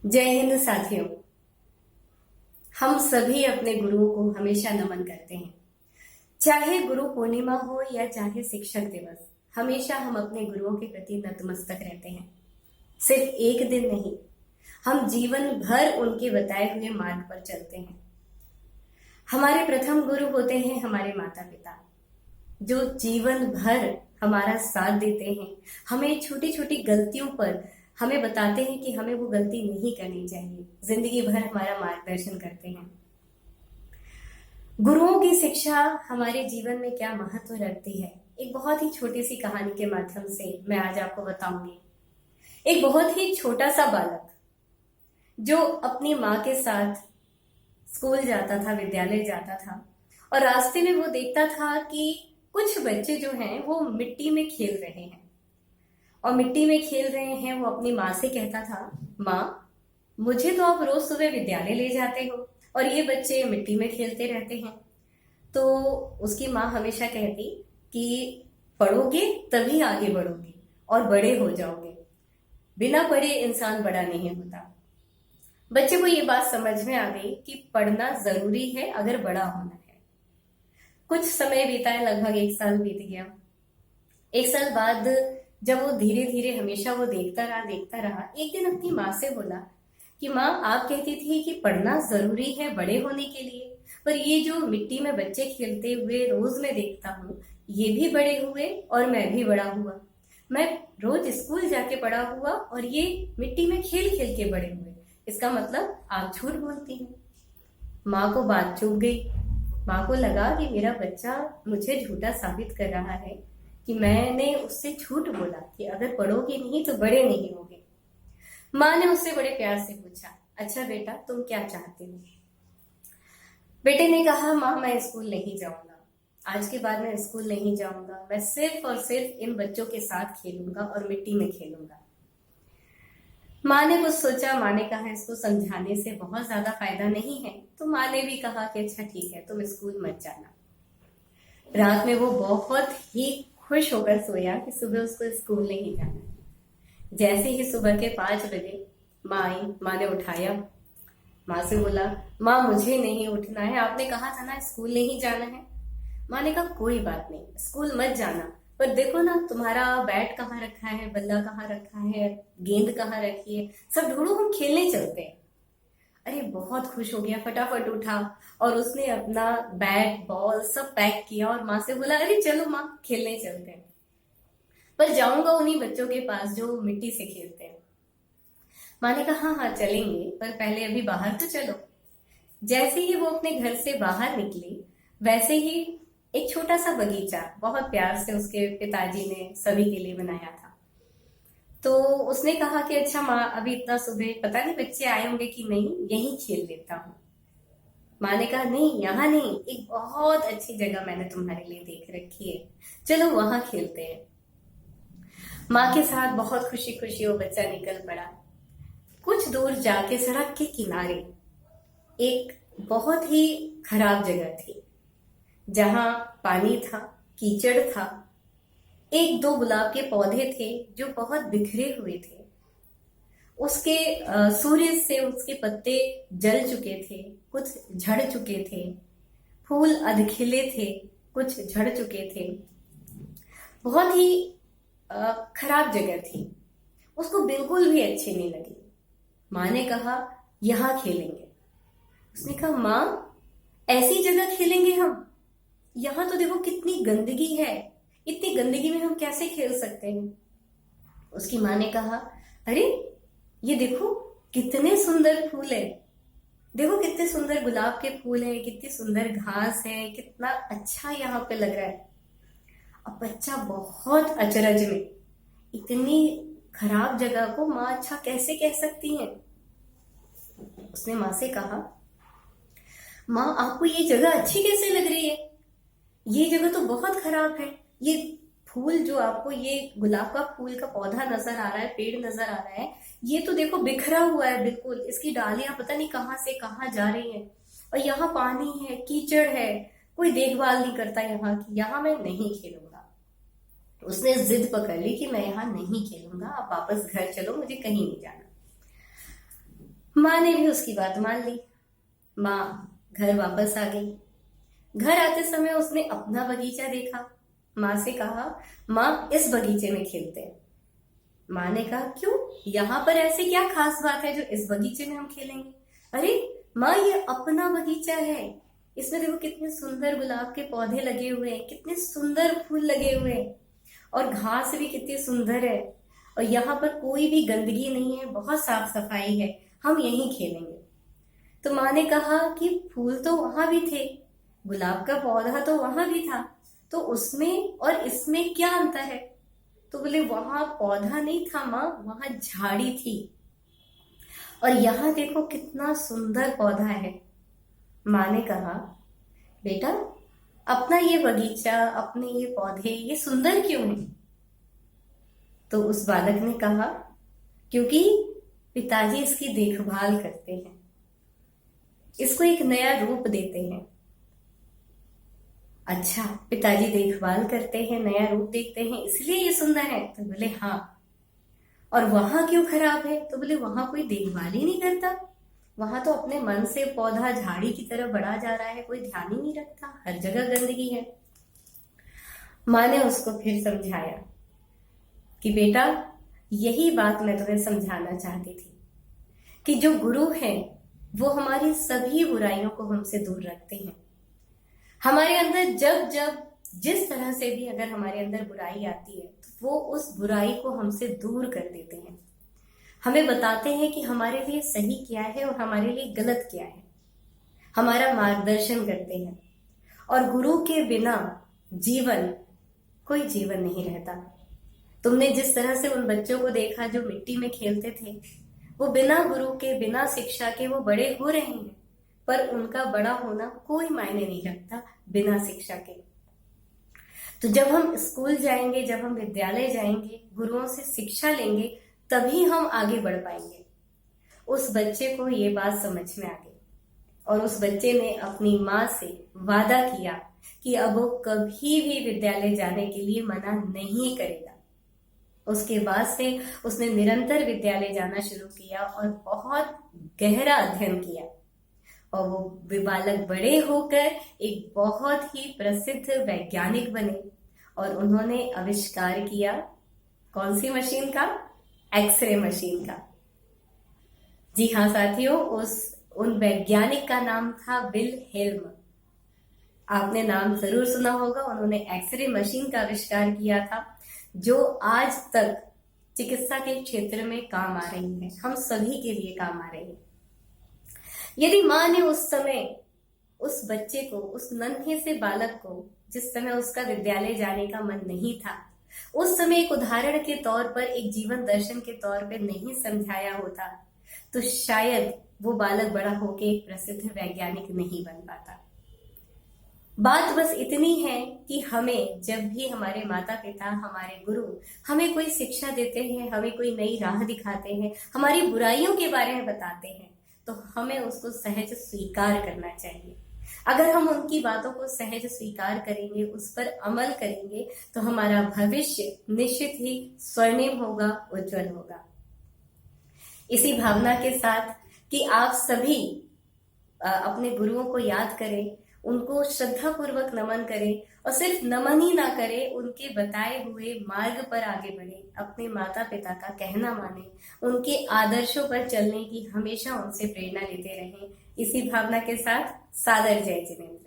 जय हिंद साथियों। हम सभी अपने गुरुओं को हमेशा नमन करते हैं। चाहे गुरु पूर्णिमा हो या चाहे शिक्षक दिवस, हमेशा हम अपने गुरुओं के प्रति नतमस्तक रहते हैं। सिर्फ एक दिन नहीं, हम जीवन भर उनके बताए हुए मार्ग पर चलते हैं। हमारे प्रथम गुरु होते हैं हमारे माता पिता, जो जीवन भर हमारा साथ देते हैं। हमें छोटी छोटी गलतियों पर हमें बताते हैं कि हमें वो गलती नहीं करनी चाहिए। जिंदगी भर हमारा मार्गदर्शन करते हैं। गुरुओं की शिक्षा हमारे जीवन में क्या महत्व रखती है, एक बहुत ही छोटी सी कहानी के माध्यम से मैं आज आपको बताऊंगी। एक बहुत ही छोटा सा बालक जो अपनी माँ के साथ स्कूल जाता था, विद्यालय जाता था, और रास्ते में वो देखता था कि कुछ बच्चे जो हैं वो मिट्टी में खेल रहे हैं। और मिट्टी में खेल रहे हैं, वो अपनी माँ से कहता था, माँ, मुझे तो आप रोज सुबह विद्यालय ले जाते हो और ये बच्चे मिट्टी में खेलते रहते हैं। तो उसकी माँ हमेशा कहती कि पढ़ोगे तभी आगे बढ़ोगे और बड़े हो जाओगे, बिना पढ़े इंसान बड़ा नहीं होता। बच्चे को ये बात समझ में आ गई कि पढ़ना जरूरी है अगर बड़ा होना है। कुछ समय बीता है, लगभग 1 साल बीत गया। 1 साल बाद जब वो धीरे धीरे हमेशा वो देखता रहा, एक दिन अपनी माँ से बोला कि माँ, आप कहती थी कि पढ़ना जरूरी है बड़े होने के लिए, पर ये जो मिट्टी में बच्चे खेलते हुए रोज मैं देखता हूँ, ये भी बड़े हुए और मैं भी बड़ा हुआ। मैं रोज स्कूल जाके बड़ा हुआ और ये मिट्टी में खेल खेल के बड़े हुए। इसका मतलब आप झूठ बोलती हैं। माँ को बात चुभ गई। माँ को लगा कि मेरा बच्चा मुझे झूठा साबित कर रहा है कि मैंने उससे झूठ बोला कि अगर पढ़ोगे नहीं तो बड़े नहीं होगे। माँ ने उससे बड़े प्यार से पूछा, अच्छा बेटा, तुम क्या चाहते हो? बेटे ने कहा, माँ, मैं स्कूल नहीं जाऊंगा। आज के बाद मैं स्कूल नहीं जाऊंगा। मैं सिर्फ और सिर्फ इन बच्चों के साथ खेलूंगा और मिट्टी में खेलूंगा। माँ ने कुछ सोचा। माँ ने कहा, इसको समझाने से बहुत ज्यादा फायदा नहीं है। तो माँ ने भी कहा कि अच्छा ठीक है, तुम स्कूल मत जाना। रात में वो बहुत ही खुश होकर सोया कि सुबह उसको स्कूल नहीं जाना। जैसे ही सुबह के 5 बजे माँ आई, माँ ने उठाया। माँ से बोला, माँ, मुझे नहीं उठना है, आपने कहा था ना स्कूल नहीं जाना है। माँ ने कहा, कोई बात नहीं, स्कूल मत जाना, पर देखो ना तुम्हारा बैट कहाँ रखा है, बल्ला कहाँ रखा है, गेंद कहाँ रखी है, सब ढूंढो, हम खेलने चलते हैं। अरे बहुत खुश हो गया, फटाफट उठा और उसने अपना बैट बॉल सब पैक किया और माँ से बोला, अरे चलो माँ, खेलने चलते हैं, पर जाऊंगा उन्हीं बच्चों के पास जो मिट्टी से खेलते हैं। माँ ने कहा, हाँ हाँ चलेंगे, पर पहले अभी बाहर तो चलो। जैसे ही वो अपने घर से बाहर निकली, वैसे ही एक छोटा सा बगीचा बहुत प्यार से उसके पिताजी ने सभी के लिए बनाया था। तो उसने कहा कि अच्छा माँ, अभी इतना सुबह पता नहीं बच्चे आए होंगे कि नहीं, यहीं खेल लेता हूँ। माँ ने कहा, नहीं, यहाँ नहीं, एक बहुत अच्छी जगह मैंने तुम्हारे लिए देख रखी है, चलो वहां खेलते हैं। माँ के साथ बहुत खुशी खुशी वो बच्चा निकल पड़ा। कुछ दूर जाके सड़क के किनारे एक बहुत ही खराब जगह थी, जहां पानी था, कीचड़ था। 1-2 गुलाब के पौधे थे जो बहुत बिखरे हुए थे। उसके सूर्य से उसके पत्ते जल चुके थे, कुछ झड़ चुके थे। फूल अधखिले थे, कुछ झड़ चुके थे। बहुत ही खराब जगह थी। उसको बिल्कुल भी अच्छी नहीं लगी। माँ ने कहा, यहाँ खेलेंगे। उसने कहा, माँ, ऐसी जगह खेलेंगे हम? यहाँ तो देखो कितनी गंदगी है, इतनी गंदगी में हम कैसे खेल सकते हैं? उसकी माँ ने कहा, अरे ये देखो कितने सुंदर फूल है, देखो कितने सुंदर गुलाब के फूल है, कितनी सुंदर घास है, कितना अच्छा यहाँ पे लग रहा है। अब बच्चा बहुत अचरज में, इतनी खराब जगह को माँ अच्छा कैसे कह सकती है? उसने माँ से कहा, माँ, आपको ये जगह अच्छी कैसे लग रही है? ये जगह तो बहुत खराब है। ये फूल जो आपको, ये गुलाब का फूल का पौधा नजर आ रहा है, पेड़ नजर आ रहा है, ये तो देखो बिखरा हुआ है बिल्कुल, इसकी डालियां पता नहीं कहाँ से कहाँ जा रही हैं। और यहाँ पानी है, कीचड़ है, कोई देखभाल नहीं करता यहाँ की, यहाँ मैं नहीं खेलूंगा। उसने जिद पकड़ ली कि मैं यहाँ नहीं खेलूंगा, आप वापस घर चलो, मुझे कहीं नहीं जाना। माँ ने भी उसकी बात मान ली। माँ घर वापस आ गई। घर आते समय उसने अपना बगीचा देखा। माँ से कहा, माँ इस बगीचे में खेलते हैं। माँ ने कहा, क्यों, यहाँ पर ऐसी क्या खास बात है जो इस बगीचे में हम खेलेंगे? अरे माँ, ये अपना बगीचा है। इसमें देखो कितने सुंदर गुलाब के पौधे लगे हुए हैं, कितने सुंदर फूल लगे हुए हैं, और घास भी कितनी सुंदर है, और यहाँ पर कोई भी गंदगी नहीं है, बहुत साफ सफाई है, हम यहीं खेलेंगे। तो माँ ने कहा कि फूल तो वहां भी थे, गुलाब का पौधा तो वहां भी था, तो उसमें और इसमें क्या अंतर है? तो बोले, वहां पौधा नहीं था माँ, वहां झाड़ी थी, और यहाँ देखो कितना सुंदर पौधा है। माँ ने कहा, बेटा अपना ये बगीचा, अपने ये पौधे, ये सुंदर क्यों है? तो उस बालक ने कहा, क्योंकि पिताजी इसकी देखभाल करते हैं, इसको एक नया रूप देते हैं। अच्छा, पिताजी देखभाल करते हैं, नया रूप देखते हैं, इसलिए ये सुंदर है? तो बोले हाँ। और वहां क्यों खराब है? तो बोले वहां कोई देखभाल ही नहीं करता, वहां तो अपने मन से पौधा झाड़ी की तरफ बढ़ा जा रहा है, कोई ध्यान ही नहीं रखता, हर जगह गंदगी है। माँ ने उसको फिर समझाया कि बेटा, यही बात मैं तुम्हें समझाना चाहती थी कि जो गुरु हैं वो हमारी सभी बुराइयों को हमसे दूर रखते हैं। हमारे अंदर जब जब जिस तरह से भी अगर हमारे अंदर बुराई आती है तो वो उस बुराई को हमसे दूर कर देते हैं, हमें बताते हैं कि हमारे लिए सही क्या है और हमारे लिए गलत क्या है, हमारा मार्गदर्शन करते हैं। और गुरु के बिना जीवन, कोई जीवन नहीं रहता। तुमने जिस तरह से उन बच्चों को देखा जो मिट्टी में खेलते थे, वो बिना गुरु के, बिना शिक्षा के वो बड़े हो रहे हैं, पर उनका बड़ा होना कोई मायने नहीं रखता बिना शिक्षा के। तो जब हम स्कूल जाएंगे, जब हम विद्यालय जाएंगे, गुरुओं से शिक्षा लेंगे, तभी हम आगे बढ़ पाएंगे। उस बच्चे को ये बात समझ में आ गई, और उस बच्चे ने अपनी माँ से वादा किया कि अब वो कभी भी विद्यालय जाने के लिए मना नहीं करेगा। उसके बाद से उसने निरंतर विद्यालय जाना शुरू किया और बहुत गहरा अध्ययन किया, और वो बालक बड़े होकर एक बहुत ही प्रसिद्ध वैज्ञानिक बने, और उन्होंने आविष्कार किया कौन सी मशीन का? एक्सरे मशीन का। जी हाँ साथियों, उन वैज्ञानिक का नाम था विलहेल्म। आपने नाम जरूर सुना होगा। उन्होंने एक्सरे मशीन का आविष्कार किया था, जो आज तक चिकित्सा के क्षेत्र में काम आ रही है, हम सभी के लिए काम आ रही है। यदि माँ ने उस समय उस बच्चे को, उस नन्हे से बालक को, जिस समय उसका विद्यालय जाने का मन नहीं था, उस समय एक उदाहरण के तौर पर, एक जीवन दर्शन के तौर पर नहीं समझाया होता, तो शायद वो बालक बड़ा होकर एक प्रसिद्ध वैज्ञानिक नहीं बन पाता। बात बस इतनी है कि हमें जब भी हमारे माता पिता, हमारे गुरु हमें कोई शिक्षा देते हैं, हमें कोई नई राह दिखाते हैं, हमारी बुराइयों के बारे में बताते हैं, तो हमें उसको सहज स्वीकार करना चाहिए। अगर हम उनकी बातों को सहज स्वीकार करेंगे, उस पर अमल करेंगे, तो हमारा भविष्य निश्चित ही स्वर्णिम होगा, उज्जवल होगा। इसी भावना के साथ कि आप सभी अपने गुरुओं को याद करें, उनको श्रद्धा पूर्वक नमन करें, और सिर्फ नमन ही ना करें, उनके बताए हुए मार्ग पर आगे बढ़े, अपने माता पिता का कहना माने, उनके आदर्शों पर चलने की हमेशा उनसे प्रेरणा लेते रहें। इसी भावना के साथ सादर जय जिनेंद्र।